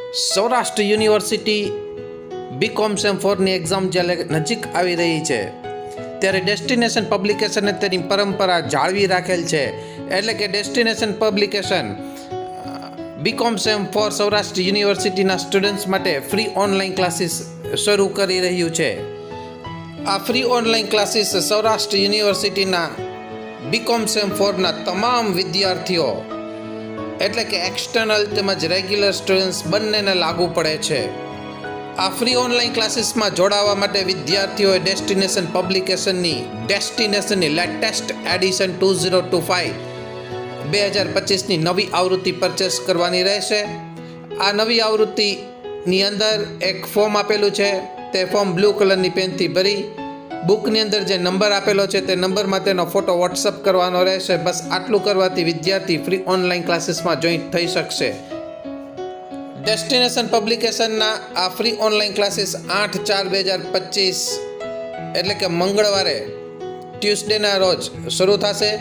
Saurashtra university BCom sem 4ની exam જ્યારે નજીક આવી રહી છે ત્યારે ડેસ્ટિનેશન પબ્લિકેશને તેની પરંપરા જાળવી રાખેલ છે. એટલે કે destination publication BCom sem 4 Saurashtra યુનિવર્સિટીના સ્ટુડન્ટ્સ માટે ફ્રી ઓનલાઈન ક્લાસીસ શરૂ કરી રહ્યું છે. આ ફ્રી ઓનલાઈન ક્લાસીસ સૌરાષ્ટ્ર યુનિવર્સિટીના બીકોમ સેમ 4ના તમામ વિદ્યાર્થીઓ એટલે કે એક્સટર્નલ તેમજ રેગ્યુલર સ્ટુડન્ટ્સ બંનેને લાગુ પડે છે. આ ફ્રી ઓનલાઈન ક્લાસીસમાં જોડાવા માટે વિદ્યાર્થીઓએ ડેસ્ટિનેશન પબ્લિકેશનની લેટેસ્ટ એડિશન 2025ની નવી આવૃત્તિ પરચેસ કરવાની રહેશે. આ નવી આવૃત્તિની અંદર એક ફોર્મ આપેલું છે. તે ફોર્મ બ્લુ કલરની પેનથી ભરી બુકની અંદર જે નંબર આપેલો છે તે નંબરમાં તેનો ફોટો વોટ્સઅપ કરવાનો રહેશે. બસ આટલું કરવાથી વિદ્યાર્થી ફ્રી ઓનલાઈન ક્લાસીસમાં જોઈન્ટ થઈ શકશે. ડેસ્ટિનેશન પબ્લિકેશનના આ ફ્રી ઓનલાઈન ક્લાસીસ 8/4/2025 એટલે કે મંગળવારે ટ્યુઝડેના રોજ શરૂ થશે,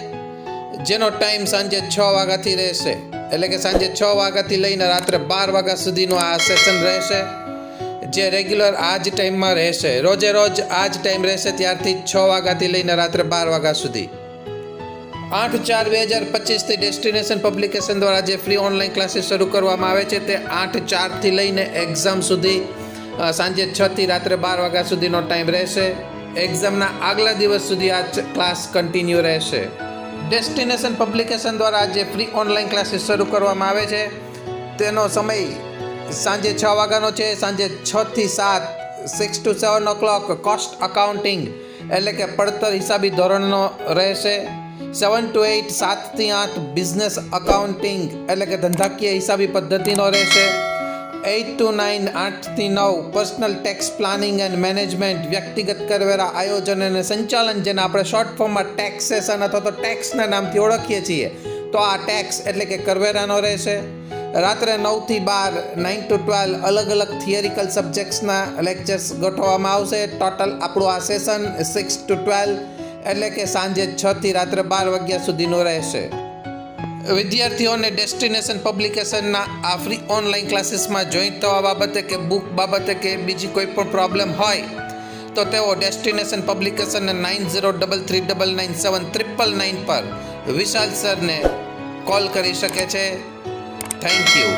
જેનો ટાઈમ સાંજે 6 વાગ્યાથી રહેશે. એટલે કે સાંજે 6 વાગ્યાથી લઈને રાત્રે 12 વાગ્યા સુધીનું આ સેશન રહેશે, જે રેગ્યુલર આ જ ટાઈમમાં રહેશે. રોજે રોજ આ જ ટાઈમ રહેશે, ત્યારથી 6 વાગ્યાથી લઈને રાત્રે 12 વાગ્યા સુધી. 8/4/2025થી ડેસ્ટિનેશન પબ્લિકેશન દ્વારા જે ફ્રી ઓનલાઈન ક્લાસીસ શરૂ કરવામાં આવે છે તે 8/4થી લઈને એક્ઝામ સુધી સાંજે 6થી રાત્રે 12 વાગ્યા સુધીનો ટાઈમ રહેશે. એક્ઝામના આગલા દિવસ સુધી આ ક્લાસ કન્ટિન્યુ રહેશે. ડેસ્ટિનેશન પબ્લિકેશન દ્વારા જે ફ્રી ઓનલાઈન ક્લાસીસ શરૂ કરવામાં આવે છે તેનો સમય સાંજે 6 વાગ્યાનો છે. સાંજે 6થી 7 6 to 7 o'clock કોસ્ટ અકાઉન્ટિંગ એટલે કે પડતર હિસાબી ધોરણનો રહેશે. 7 to 8 7થી 8 બિઝનેસ અકાઉન્ટિંગ એટલે કે ધંધાકીય હિસાબી પદ્ધતિનો રહેશે. 8 to 9 8થી 9 personal tax planning and management વ્યક્તિગત કરવેરા આયોજન અને સંચાલન, જેને આપણે શોર્ટ ફોર્મમાં ટેક્સેશન અથવા તો ટેક્સના નામથી ઓળખીએ છીએ, તો આ ટેક્સ એટલે કે કરવેરાનો રહેશે. રાત્રે 9થી 12 9 to 12 અલગ અલગ થિયરિકલ સબ્જેક્ટ્સના લેક્ચર્સ ગોઠવવામાં આવશે. ટોટલ આપણું આ સેશન 6 to 12 એટલે કે સાંજે 6થી રાત્રે 12 વાગ્યા સુધીનું રહેશે. વિદ્યાર્થીઓને ડેસ્ટિનેશન પબ્લિકેશનના આ ફ્રી ઓનલાઈન ક્લાસીસમાં જોઈન્ટ થવા બાબતે કે બુક બાબતે કે બીજી કોઈ પણ પ્રોબ્લેમ હોય તો તેઓ ડેસ્ટિનેશન પબ્લિકેશનને 9033997999 પર વિશાલ સરને કોલ કરી શકે છે. Thank you.